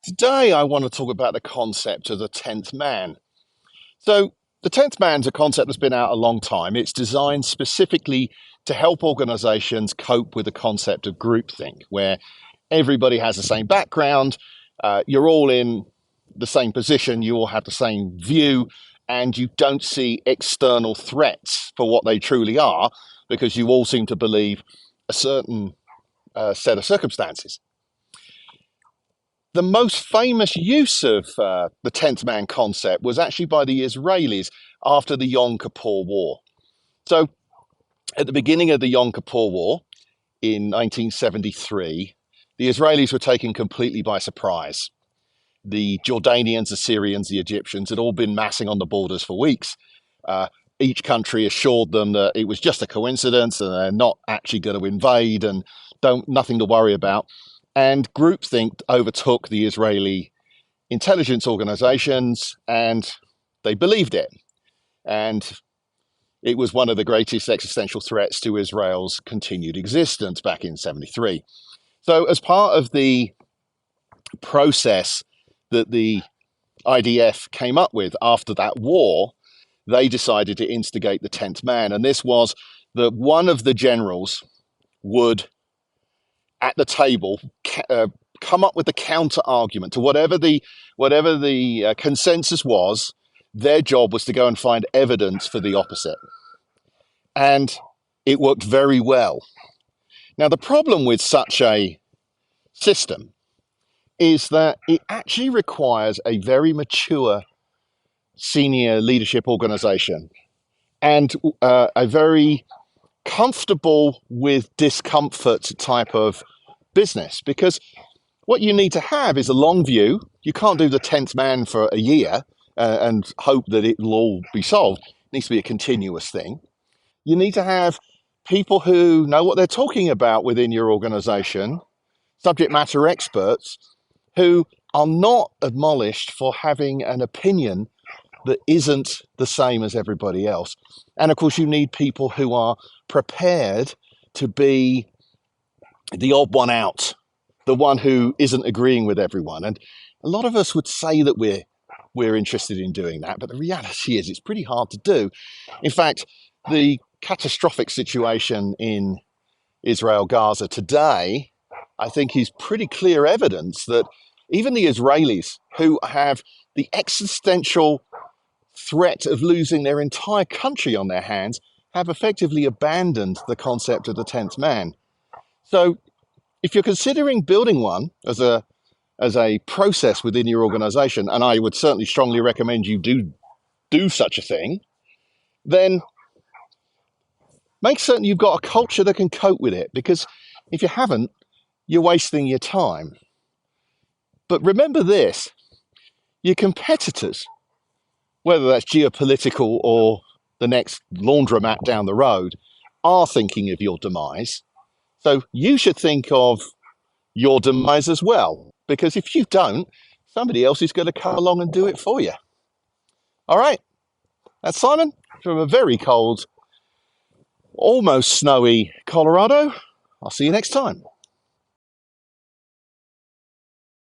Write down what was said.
Today, I want to talk about the concept of the 10th man. So, the 10th man's a concept that's been out a long time. It's designed specifically to help organizations cope with the concept of groupthink, where everybody has the same background, you're all in the same position, you all have the same view, and you don't see external threats for what they truly are because you all seem to believe a certain set of circumstances. The most famous use of the 10th man concept was actually by the Israelis after the Yom Kippur War. So, at the beginning of the Yom Kippur War in 1973, the Israelis were taken completely by surprise. The Jordanians, the Syrians, the Egyptians had all been massing on the borders for weeks. Each country assured them that it was just a coincidence and they're not actually going to invade and nothing to worry about. And groupthink overtook the Israeli intelligence organizations and they believed it. And it was one of the greatest existential threats to Israel's continued existence back in 73. So, as part of the process that the IDF came up with after that war, they decided to instigate the 10th man. And this was that one of the generals would, at the table, come up with the counter argument to whatever the consensus was. Their job was to go and find evidence for the opposite, and it worked very well. Now, the problem with such a system is that it actually requires a very mature senior leadership organization and a very comfortable with discomfort type of business, because what you need to have is a long view. You can't do the 10th man for a year and hope that it will all be solved. It needs to be a continuous thing. You need to have people who know what they're talking about within your organization, subject matter experts who are not admonished for having an opinion that isn't the same as everybody else. And of course, you need people who are prepared to be the odd one out, the one who isn't agreeing with everyone. And a lot of us would say that we're interested in doing that, but the reality is it's pretty hard to do. In fact, the catastrophic situation in Israel, Gaza today, I think is pretty clear evidence that even the Israelis, who have the existential threat of losing their entire country on their hands, have effectively abandoned the concept of the 10th man. So if you're considering building one as a process within your organization, and I would certainly strongly recommend you do such a thing, then make certain you've got a culture that can cope with it, because if you haven't, you're wasting your time. But remember this, your competitors, whether that's geopolitical or the next laundromat down the road, are thinking of your demise. So you should think of your demise as well, because if you don't, somebody else is going to come along and do it for you. All right, that's Simon from a very cold, almost snowy Colorado. I'll see you next time.